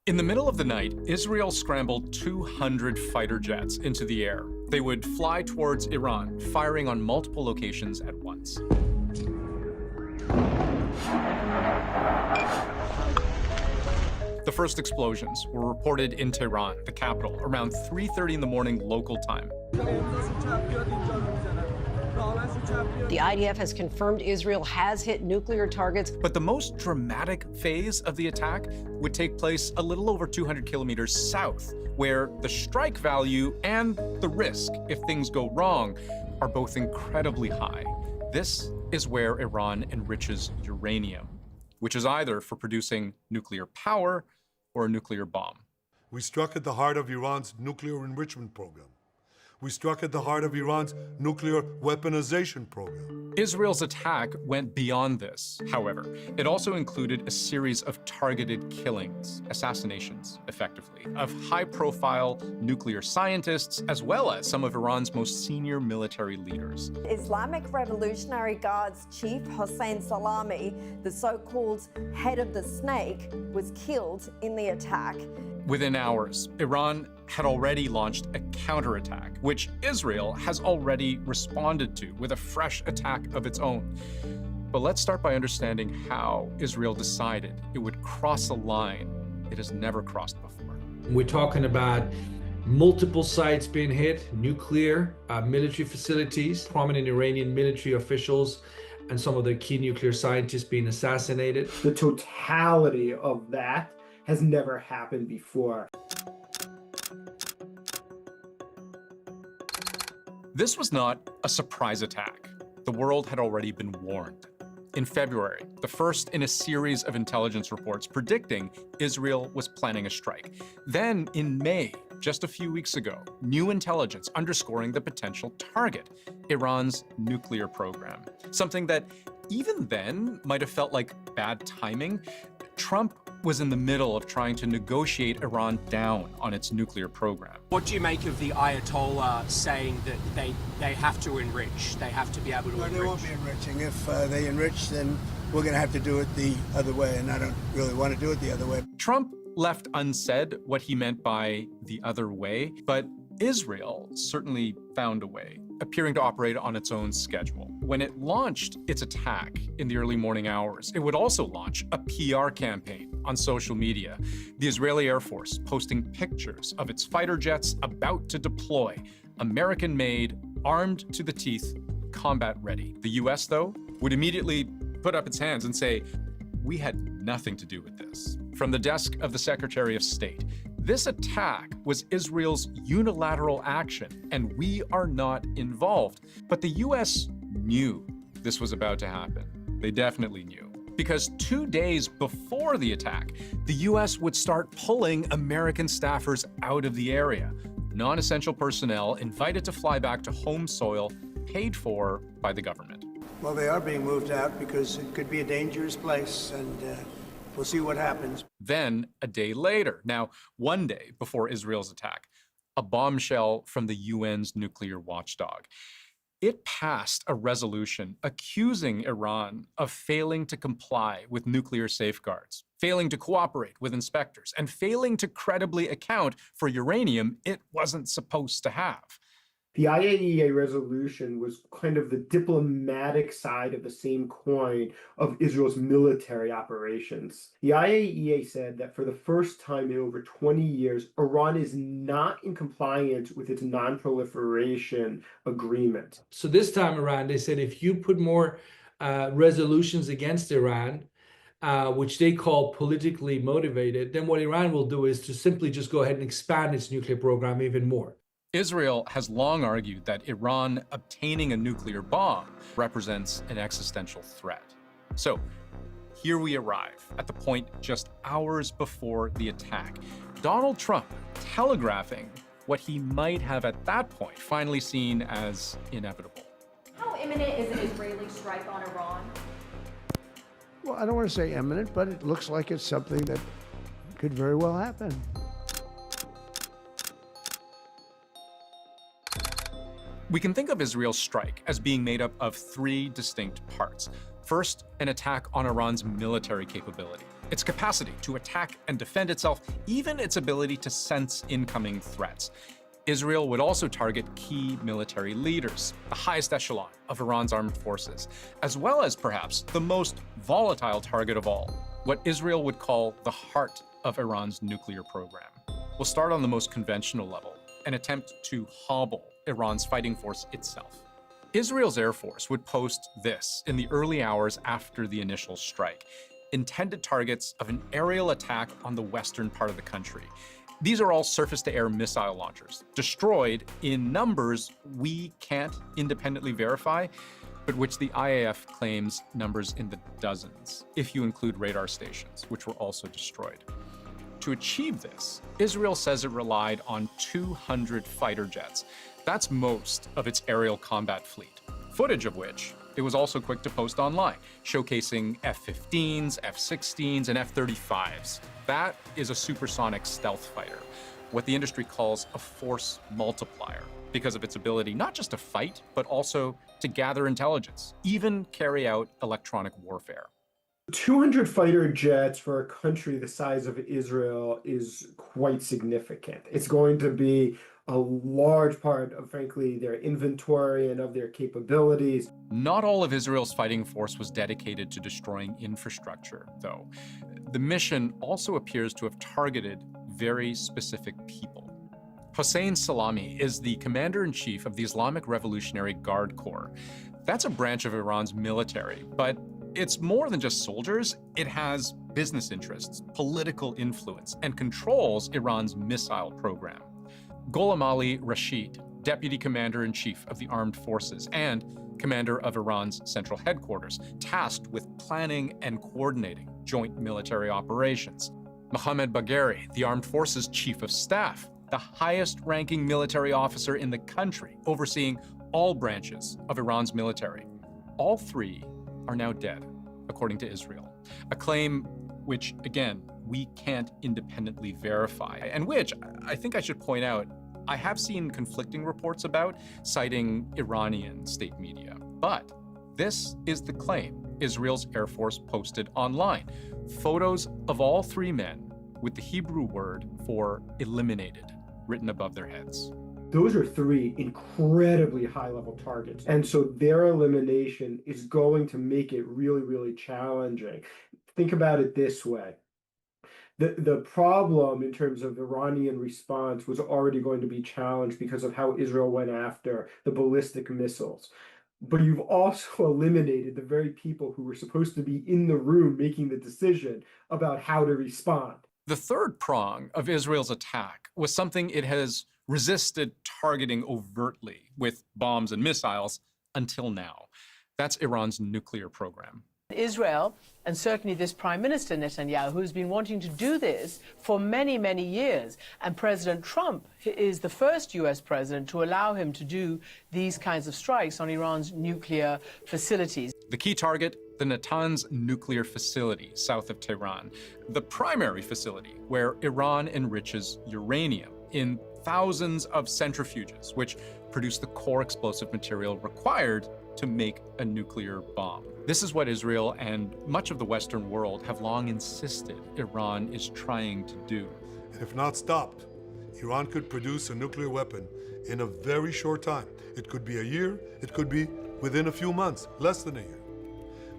In the middle of the night, Israel scrambled 200 fighter jets into the air. They would fly towards Iran, firing on multiple locations at once. The first explosions were reported in Tehran, the capital, around 3:30 in the morning local time. The IDF has confirmed Israel has hit nuclear targets. But the most dramatic phase of the attack would take place a little over 200 kilometers south, where the strike value and the risk, if things go wrong, are both incredibly high. This is where Iran enriches uranium, which is either for producing nuclear power or a nuclear bomb. We struck at the heart of Iran's nuclear enrichment program. We struck at the heart of Iran's nuclear weaponization program. Israel's attack went beyond this, however. It also included a series of targeted killings, assassinations, effectively, of high-profile nuclear scientists, as well as some of Iran's most senior military leaders. Islamic Revolutionary Guards Chief Hossein Salami, the so-called head of the snake, was killed in the attack. Within hours, Iran had already launched a counterattack, which Israel has already responded to with a fresh attack of its own. But let's start by understanding how Israel decided it would cross a line it has never crossed before. We're talking about multiple sites being hit, nuclear, military facilities, prominent Iranian military officials, and some of the key nuclear scientists being assassinated. The totality of that has never happened before. This was not a surprise attack. The world had already been warned. In February, the first in a series of intelligence reports predicting Israel was planning a strike. Then in May, just a few weeks ago, new intelligence underscoring the potential target, Iran's nuclear program. Something that even then might have felt like bad timing. Trump was in the middle of trying to negotiate Iran down on its nuclear program. What do you make of the Ayatollah saying that they have to enrich, they have to be able to enrich? They won't be enriching. If they enrich, then we're going to have to do it the other way, and I don't really want to do it the other way. Trump left unsaid what he meant by the other way, but Israel certainly found a way, appearing to operate on its own schedule. When it launched its attack in the early morning hours, it would also launch a PR campaign on social media. The Israeli Air Force posting pictures of its fighter jets about to deploy, American-made, armed to the teeth, combat ready. The US, though, would immediately put up its hands and say, "We had nothing to do with this." From the desk of the Secretary of State, this attack was Israel's unilateral action, and we are not involved. But the US knew this was about to happen. They definitely knew. Because 2 days before the attack, the US would start pulling American staffers out of the area. Non-essential personnel invited to fly back to home soil, paid for by the government. Well, they are being moved out because it could be a dangerous place, and we'll see what happens. Then, a day later, now 1 day before Israel's attack, a bombshell from the UN's nuclear watchdog. It passed a resolution accusing Iran of failing to comply with nuclear safeguards, failing to cooperate with inspectors, and failing to credibly account for uranium it wasn't supposed to have. The IAEA resolution was kind of the diplomatic side of the same coin of Israel's military operations. The IAEA said that for the first time in over 20 years, Iran is not in compliance with its non-proliferation agreement. So this time around, they said if you put more resolutions against Iran, which they call politically motivated, then what Iran will do is to simply just go ahead and expand its nuclear program even more. Israel has long argued that Iran obtaining a nuclear bomb represents an existential threat. So here we arrive at the point just hours before the attack. Donald Trump telegraphing what he might have at that point finally seen as inevitable. How imminent is an Israeli strike on Iran? Well, I don't want to say imminent, but it looks like it's something that could very well happen. We can think of Israel's strike as being made up of three distinct parts. First, an attack on Iran's military capability. its capacity to attack and defend itself, even its ability to sense incoming threats. Israel would also target key military leaders, the highest echelon of Iran's armed forces, as well as perhaps the most volatile target of all, what Israel would call the heart of Iran's nuclear program. We'll start on the most conventional level, an attempt to hobble Iran's fighting force itself. Israel's Air Force would post this in the early hours after the initial strike, intended targets of an aerial attack on the western part of the country. These are all surface-to-air missile launchers, destroyed in numbers we can't independently verify, but which the IAF claims numbers in the dozens, if you include radar stations, which were also destroyed. To achieve this, Israel says it relied on 200 fighter jets. That's most of its aerial combat fleet, footage of which it was also quick to post online, showcasing F-15s, F-16s, and F-35s. That is a supersonic stealth fighter, what the industry calls a force multiplier, because of its ability not just to fight, but also to gather intelligence, even carry out electronic warfare. 200 fighter jets for a country the size of Israel is quite significant. It's going to be a large part of, frankly, their inventory and of their capabilities. Not all of Israel's fighting force was dedicated to destroying infrastructure, though. The mission also appears to have targeted very specific people. Hossein Salami is the commander-in-chief of the Islamic Revolutionary Guard Corps. That's a branch of Iran's military, but it's more than just soldiers. It has business interests, political influence, and controls Iran's missile program. Gholam Ali Rashid, deputy commander-in-chief of the armed forces and commander of Iran's central headquarters, tasked with planning and coordinating joint military operations. Mohammad Bagheri, the armed forces chief of staff, the highest-ranking military officer in the country, overseeing all branches of Iran's military. All three are now dead, according to Israel. A claim which, again, we can't independently verify, and which, I think I should point out, I have seen conflicting reports about, citing Iranian state media. But this is the claim Israel's Air Force posted online. Photos of all three men with the Hebrew word for eliminated written above their heads. Those are three incredibly high-level targets. And so their elimination is going to make it really, really challenging. Think about it this way. The problem in terms of Iranian response was already going to be challenged because of how Israel went after the ballistic missiles. But you've also eliminated the very people who were supposed to be in the room making the decision about how to respond. The third prong of Israel's attack was something it has resisted targeting overtly with bombs and missiles until now. That's Iran's nuclear program. Israel, and certainly this Prime Minister Netanyahu, who's been wanting to do this for many, many years. And President Trump is the first U.S. president to allow him to do these kinds of strikes on Iran's nuclear facilities. The key target, the Natanz nuclear facility south of Tehran, the primary facility where Iran enriches uranium in thousands of centrifuges, which produce the core explosive material required to make a nuclear bomb. This is what Israel and much of the Western world have long insisted Iran is trying to do. And if not stopped, Iran could produce a nuclear weapon in a very short time. It could be a year, it could be within a few months, less than a year.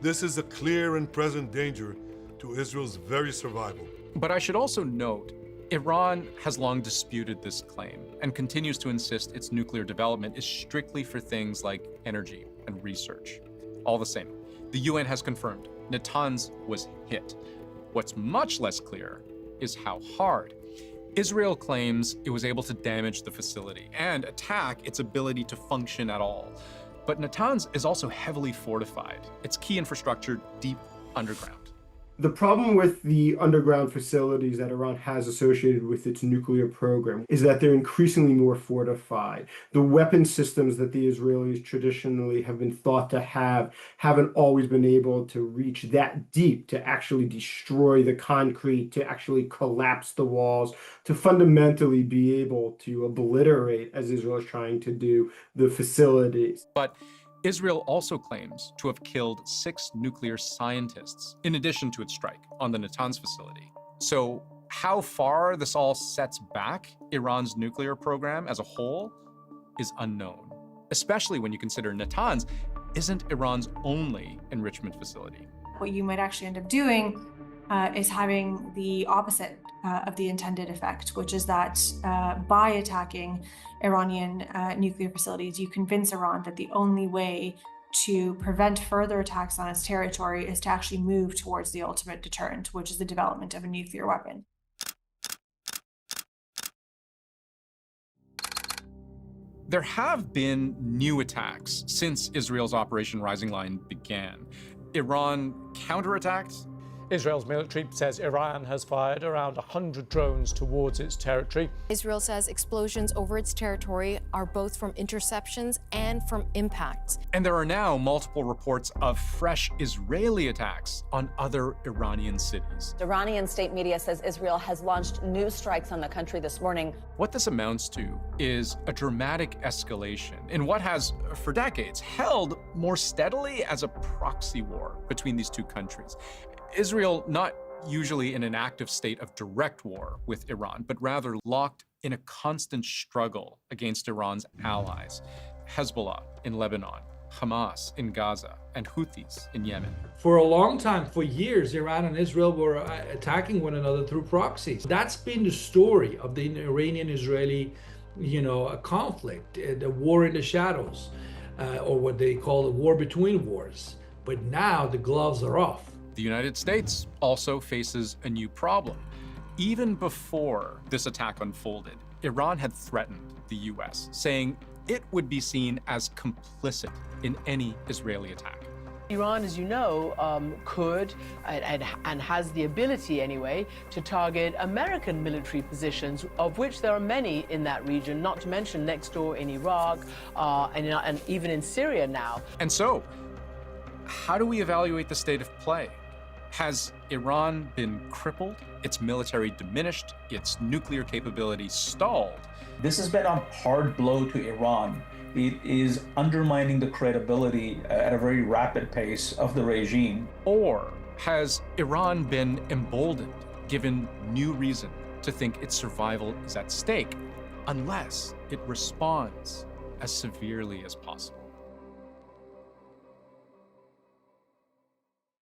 This is a clear and present danger to Israel's very survival. But I should also note, Iran has long disputed this claim and continues to insist its nuclear development is strictly for things like energy and research. All the same, the UN has confirmed Natanz was hit. What's much less clear is how hard. Israel claims it was able to damage the facility and attack its ability to function at all. But Natanz is also heavily fortified, its key infrastructure deep underground. The problem with the underground facilities that Iran has associated with its nuclear program is that they're increasingly more fortified. The weapon systems that the Israelis traditionally have been thought to have haven't always been able to reach that deep to actually destroy the concrete, to actually collapse the walls, to fundamentally be able to obliterate, as Israel is trying to do, the facilities. But Israel also claims to have killed 6 nuclear scientists, in addition to its strike on the Natanz facility. So how far this all sets back Iran's nuclear program as a whole is unknown, especially when you consider Natanz isn't Iran's only enrichment facility. What you might actually end up doing is having the opposite of the intended effect, which is that by attacking Iranian nuclear facilities, you convince Iran that the only way to prevent further attacks on its territory is to actually move towards the ultimate deterrent, which is the development of a nuclear weapon. There have been new attacks since Israel's Operation Rising Lion began. Iran counterattacked. Israel's military says Iran has fired around 100 drones towards its territory. Israel says explosions over its territory are both from interceptions and from impacts. And there are now multiple reports of fresh Israeli attacks on other Iranian cities. Iranian state media says Israel has launched new strikes on the country this morning. What this amounts to is a dramatic escalation in what has, for decades, held more steadily as a proxy war between these two countries. Israel not usually in an active state of direct war with Iran, but rather locked in a constant struggle against Iran's allies, Hezbollah in Lebanon, Hamas in Gaza, and Houthis in Yemen. For a long time, for years, Iran and Israel were attacking one another through proxies. That's been the story of the Iranian-Israeli, conflict, the war in the shadows, or what they call the war between wars. But now the gloves are off. The United States also faces a new problem. Even before this attack unfolded, Iran had threatened the US, saying it would be seen as complicit in any Israeli attack. Iran, as you know, could and has the ability anyway to target American military positions, of which there are many in that region, not to mention next door in Iraq and even in Syria now. And so, how do we evaluate the state of play? Has Iran been crippled, its military diminished, its nuclear capability stalled? This has been a hard blow to Iran. It is undermining the credibility at a very rapid pace of the regime. Or has Iran been emboldened, given new reason to think its survival is at stake, unless it responds as severely as possible?